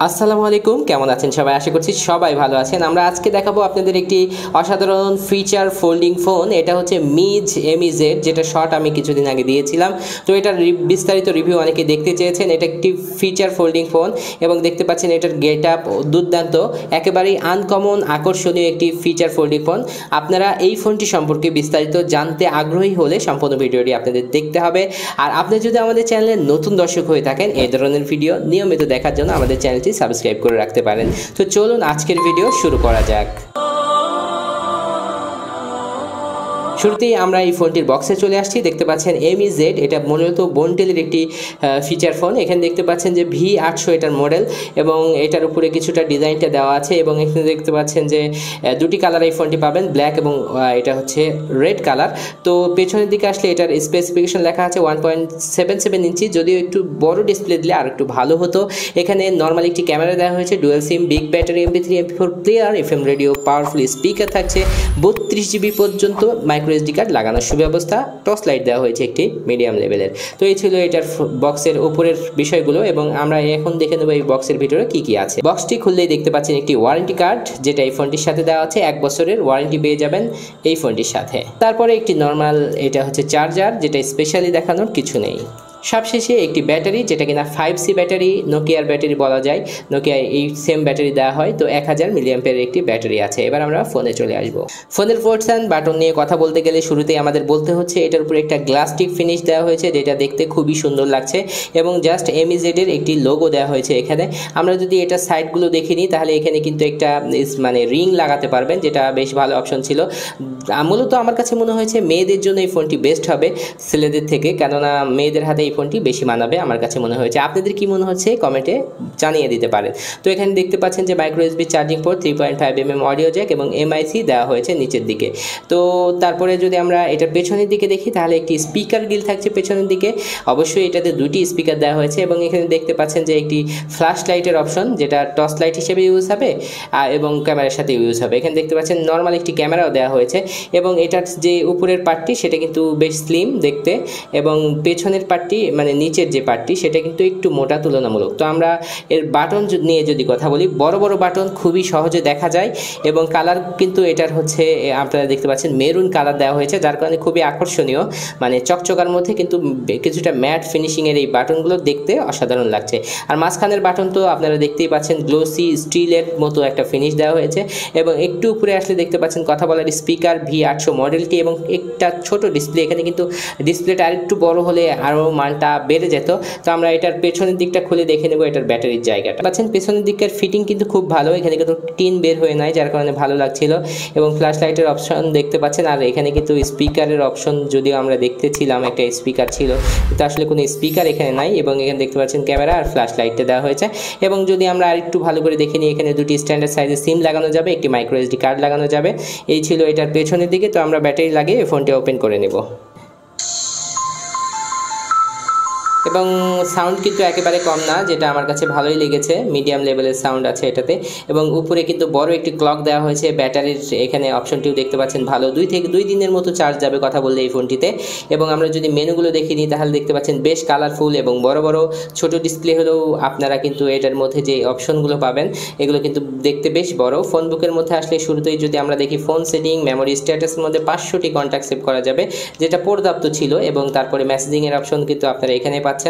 আসসালামু আলাইকুম, কেমন আছেন সবাই? আশা করছি সবাই ভালো আছেন। আমরা আজকে দেখাবো আপনাদের একটি অসাধারণ ফিচার ফোল্ডিং ফোন। এটা হচ্ছে মিজ এমইজেড, যেটা শর্ট আমি কিছুদিন আগে দিয়েছিলাম। তো এটার বিস্তারিত রিভিউ অনেকে দেখতে চেয়েছেন। এটা একটি ফিচার ফোল্ডিং ফোন এবং দেখতে পাচ্ছেন এটার গেট আপ দুর্দান্ত, একেবারেই আনকমন আকর্ষণীয় একটি ফিচার ফোল্ডিং ফোন। আপনারা এই ফোনটি সম্পর্কে বিস্তারিত জানতে আগ্রহী হলে সম্পূর্ণ ভিডিওটি আপনাদের দেখতে হবে। আর আপনি যদি আমাদের চ্যানেলের নতুন দর্শক হয়ে থাকেন, এই ধরনের ভিডিও নিয়মিত দেখার জন্য আমাদের চ্যানেলটি সাবস্ক্রাইব করে রাখতে পারেন। তো চলুন আজকের ভিডিও শুরু করা যাক। শুরুতেই আমরা এই ফোনটির বক্সে চলে আসছি। দেখতে পাচ্ছেন এমইজেড, এটা মূলত বন্টেলের একটি ফিচার ফোন। এখানে দেখতে পাচ্ছেন যে V800 এটার মডেল এবং এটার উপরে কিছুটা ডিজাইনটা দেওয়া আছে এবং এখানে দেখতে পাচ্ছেন যে দুটি কালার এই ফোনটি পাবেন, ব্ল্যাক এবং এটা হচ্ছে রেড কালার। তো পেছনের দিকে আসলে এটার স্পেসিফিকেশন লেখা আছে 1.77 ইঞ্চি, যদিও একটু বড় ডিসপ্লে দিলে আর একটু ভালো হতো। এখানে নর্মাল একটি ক্যামেরা দেওয়া হয়েছে, dual SIM, big battery, MP3 MP4 player, FM radio, powerful speaker থাকছে, 32 GB পর্যন্ত মাইক্রো SD কার্ড লাগানোর সুব্যবস্থা, টর্চলাইট দেওয়া হয়েছে একটি মিডিয়াম লেভেলের। তো এই ছিল এটার বক্সের উপরের বিষয়গুলো এবং আমরা এখন দেখে নেব এই বক্সের ভিতরে কি কি আছে। বক্সটি খুললেই দেখতে পাচ্ছেন একটি ওয়ারেন্টি কার্ড, যেটা এই ফোনটির সাথে দেওয়া আছে। 1 বছরের ওয়ারেন্টি পেয়ে যাবেন এই ফোনটির সাথে। তারপরে একটি নর্মাল, এটা হচ্ছে চার্জার, যেটা স্পেশালি দেখানোর কিছু নেই। সবশেষে একটি ব্যাটারি, যেটা কিনা 5C ব্যাটারি, নোকিয়ার ব্যাটারি বলা যায়। নোকিয়া এই সেম ব্যাটারি দেওয়া হয়। তো 1000 মিলিঅ্যাম্পিয়ারের একটি ব্যাটারি আছে। এবার আমরা ফোনে চলে আসব। ফোনের পোর্টস অ্যান্ড বাটন নিয়ে কথা বলতে গেলে শুরুতেই আমাদের বলতে হচ্ছে এটার উপরে একটা গ্লাস্টিক ফিনিশ দেওয়া হয়েছে, যেটা দেখতে খুবই সুন্দর লাগছে এবং জাস্ট এমইজেডের একটি লোগো দেওয়া হয়েছে এখানে। আমরা যদি এটা সাইডগুলো দেখে নিই তাহলে এখানে কিন্তু একটা মানে রিং লাগাতে পারবেন, যেটা বেশ ভালো অপশন ছিল। মূলত আমার কাছে মনে হয়েছে মেয়েদের জন্য এই ফোনটি বেস্ট হবে ছেলেদের থেকে, কেননা মেয়েদের হাতে এই ফোনটি বেশি মানাবে আমার কাছে মনে হয়েছে। আপনাদের কি মনে হচ্ছে কমেন্টে জানিয়ে দিতে পারেন। তো এখানে দেখতে পাচ্ছেন যে micro USB charging port, 3.5mm audio Jack এবং MIC দেওয়া হয়েছে নিচের দিকে। তো তারপরে যদি আমরা এটার পেছনের দিকে দেখি তাহলে একটি স্পিকার গ্রিল থাকছে পেছনের দিকে। অবশ্যই এটাতে দুটি স্পিকার দেওয়া হয়েছে এবং এখানে দেখতে পাচ্ছেন যে একটি ফ্ল্যাশ লাইটের অপশন, যেটা টর্চ লাইট হিসেবে ইউজ হবে এবং ক্যামেরার সাথে ইউজ হবে। এখানে দেখতে পাচ্ছেন নর্মাল একটি ক্যামেরাও দেওয়া হয়েছে এবং এটার যে উপরের পার্টটি সেটা কিন্তু বেশ স্লিম দেখতে এবং পেছনের পার্টটি মানে নিচের যে পার্টটি সেটা কিন্তু একটু মোটা তুলনামূলক। তো আমরা এর বাটন নিয়ে যদি কথা বলি, বড় বড় বাটন খুবই সহজে দেখা যায় এবং কালার কিন্তু এটার হচ্ছে আপনারা দেখতে পাচ্ছেন মেরুন কালার দেওয়া হয়েছে, যার কারণে খুবই আকর্ষণীয়, মানে চকচকার মধ্যে কিন্তু কিছুটা ম্যাট ফিনিশিংয়ের এই বাটনগুলো দেখতে অসাধারণ লাগছে। আর মাঝখানের বাটন তো আপনারা দেখতেই পাচ্ছেন গ্লোসি স্টিলের মতো একটা ফিনিশ দেওয়া হয়েছে এবং একটু উপরে আসলে দেখতে পাচ্ছেন কথা বলার স্পিকার V800 মডেলটি এবং একটা ছোট ডিসপ্লে। এখানে কিন্তু ডিসপ্লেটা আরেকটু বড় হলে আরও মানটা বেড়ে যেত। তো আমরা এটার পেছনের দিকটা খুলে দেখে নেব এটার ব্যাটারির জায়গাটা। পাচ্ছেন পেছনের দিককার ফিটিং কিন্তু খুব ভালো, এখানে কিন্তু টিন বের হয়ে নাই, যার কারণে ভালো লাগছিল এবং ফ্ল্যাশ লাইটের অপশন দেখতে পাচ্ছেন। আর এখানে কিন্তু স্পিকারের অপশন, যদিও আমরা দেখতেছিলাম একটা স্পিকার ছিল, কিন্তু আসলে কোনো স্পিকার এখানে নাই এবং এখানে দেখতে পাচ্ছেন ক্যামেরা আর ফ্ল্যাশ লাইটটা দেওয়া হয়েছে। এবং যদি আমরা আরেকটু ভালো করে দেখে নিই, এখানে দুটি স্ট্যান্ডার্ড সাইজের সিম লাগানো যাবে, একটি মাইক্রো SD কার্ড লাগানো যাবে। এই ছিল এটার পেছনের দিকে। তো আমরা ব্যাটারি লাগিয়ে ফোনটি ওপেন করে নেব এবং সাউন্ড কিন্তু একেবারে কম না, যেটা আমার কাছে ভালোই লেগেছে, মিডিয়াম লেভেলের সাউন্ড আছে এটাতে। এবং উপরে কিন্তু বড় একটি ক্লক দেওয়া হয়েছে। ব্যাটারির এখানে অপশনটিও দেখতে পাচ্ছেন ভালো, 2 থেকে 2 দিনের মতো চার্জ যাবে কথা বললে এই ফোনটিতে। এবং আমরা যদি মেনুগুলো দেখে নিই তাহলে দেখতে পাচ্ছেন বেশ কালারফুল এবং বড় বড়। ছোট ডিসপ্লে হলেও আপনারা কিন্তু এটার মধ্যে যে অপশনগুলো পাবেন এগুলো কিন্তু দেখতে বেশ বড়। ফোন বুকের মধ্যে আসলে শুরুতেই যদি আমরা দেখি ফোন সেটিং, মেমোরি স্ট্যাটাসের মধ্যে 500টি কন্ট্যাক্ট সেভ করা যাবে, যেটা পর্যাপ্ত ছিল। এবং তারপরে মেসেজিংয়ের অপশন কিন্তু আপনারা এখানে পাচ্ছেন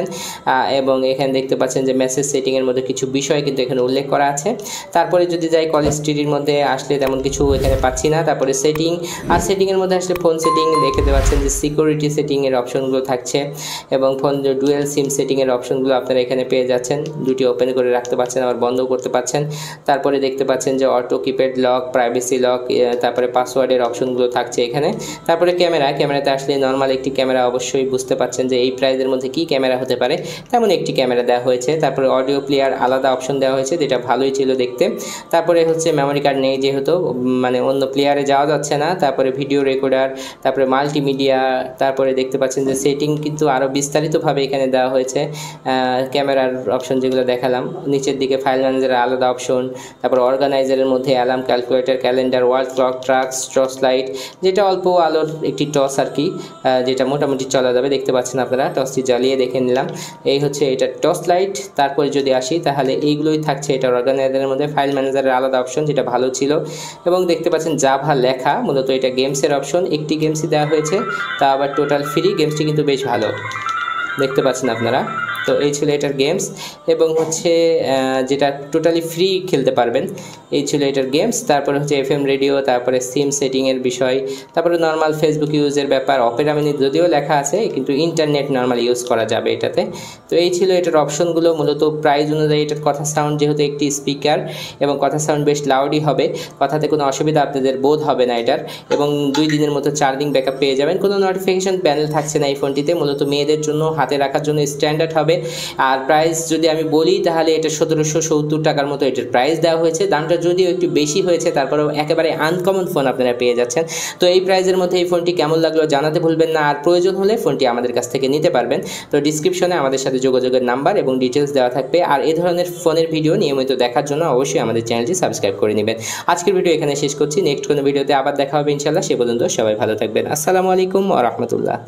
এবং এখানে দেখতে পাচ্ছেন যে মেসেজ সেটিংয়ের মধ্যে কিছু বিষয় কিন্তু এখানে উল্লেখ করা আছে। তারপরে যদি যাই কল হিস্ট্রির মধ্যে আসলে তেমন কিছু এখানে পাচ্ছি না। তারপরে সেটিং, আর সেটিংয়ের মধ্যে আসলে ফোন সেটিং দেখতে পাচ্ছেন যে সিকিউরিটি সেটিংয়ের অপশনগুলো থাকছে এবং ফোন ডুয়েল সিম সেটিংয়ের অপশনগুলো আপনারা এখানে পেয়ে যাচ্ছেন। দুটি ওপেন করে রাখতে পাচ্ছেন, আবার বন্ধ করতে পাচ্ছেন। তারপরে দেখতে পাচ্ছেন যে auto keypad lock, privacy lock, তারপরে পাসওয়ার্ডের অপশনগুলো থাকছে এখানে। তারপরে ক্যামেরাতে আসলে নর্মাল একটি ক্যামেরা, অবশ্যই বুঝতে পাচ্ছেন যে এই প্রাইসের মধ্যে কি ক্যামেরা হতে পারে, তেমন একটি ক্যামেরা দেওয়া হয়েছে। তারপরে অডিও প্লেয়ার আলাদা অপশন দেওয়া হয়েছে, যেটা ভালোই ছিল দেখতে। তারপরে হচ্ছে মেমোরি কার্ড নেই, যেহেতু মানে অন্য প্লেয়ারে যাওয়া যাচ্ছে না। তারপরে ভিডিও রেকর্ডার, তারপরে মাল্টিমিডিয়া, তারপরে দেখতে পাচ্ছেন যে সেটিং কিন্তু আরও বিস্তারিতভাবে এখানে দেওয়া হয়েছে। ক্যামেরার অপশন যেগুলো দেখালাম, নিচের দিকে ফাইল ম্যানেজারের আলাদা অপশন, তারপর অর্গানাইজারের মধ্যে alarm, calculator, calendar, wall clock, tracks, torch light, যেটা অল্প আলোর একটি টর্চ আর কি, যেটা মোটামুটি চলা যাবে। দেখতে পাচ্ছেন আপনারা, টর্চটি জ্বালিয়ে দেখে নিলাম। এই হচ্ছে এটা টর্চলাইট। তারপরে যদি আসি তাহলে এইগুলোই থাকছে এটা অর্গানাইজারের মধ্যে। ফাইল ম্যানেজারের আলাদা অপশন যেটা ভালো ছিল, এবং দেখতে পাচ্ছেন জাভা লেখা, মূলত এটা গেমসের অপশন। একটি গেমসই দেওয়া হয়েছে, তা আবার টোটাল ফ্রি। গেমসটি কিন্তু বেশ ভালো, দেখতে পাচ্ছেন আপনারা। তো এই ছিল এটার গেমস, এবং হচ্ছে যেটা টোটালি ফ্রি খেলতে পারবেন, এই ছিল এটার গেমস। তারপরে হচ্ছে এফএম রেডিও, তারপরে সিম সেটিংয়ের বিষয়, তারপরে নর্মাল ফেসবুক ইউজের ব্যাপার। অপেরা মিনি যদিও লেখা আছে, কিন্তু ইন্টারনেট নর্মাল ইউজ করা যাবে এটাতে। তো এই ছিল এটার অপশনগুলো। মূলত প্রাইস অনুযায়ী এটার কথা সাউন্ড, যেহেতু একটি স্পিকার এবং কথা সাউন্ড বেশ লাউডই হবে, কথাতে কোনো অসুবিধা আপনাদের বোধ হবে না এটার। এবং 2 দিনের মতো চার্জিং ব্যাকআপ পেয়ে যাবেন। কোনো নোটিফিকেশন প্যানেল থাকছে না এই ফোনটিতে, মূলত মেয়েদের জন্য হাতে রাখার জন্য স্ট্যান্ডার্ড হবে। আর প্রাইস যদি আমি বলি তাহলে এটা 1770 টাকার মতো এটার প্রাইস দেওয়া হয়েছে। দামটা যদিও একটু বেশি হয়েছে, তারপরেও একেবারে আনকমন ফোন আপনারা পেয়ে যাচ্ছেন। তো এই প্রাইসের মধ্যে এই ফোনটি কেমন লাগলো জানাতে ভুলবেন না। আর প্রয়োজন হলে ফোনটি আমাদের কাছ থেকে নিতে পারবেন। তো ডিসক্রিপশনে আমাদের সাথে যোগাযোগের নাম্বার এবং ডিটেলস দেওয়া থাকবে। আর এই ধরনের ফোনের ভিডিও নিয়মিত দেখার জন্য অবশ্যই আমাদের চ্যানেলটি সাবস্ক্রাইব করে নেবেন। আজকের ভিডিও এখানে শেষ করছি। নেক্সট কোনো ভিডিওতে আবার দেখা হবে ইনশাআল্লাহ। সে পর্যন্ত সবাই ভালো থাকবেন। আসসালামু আলাইকুম ওয়া রাহমাতুল্লাহ।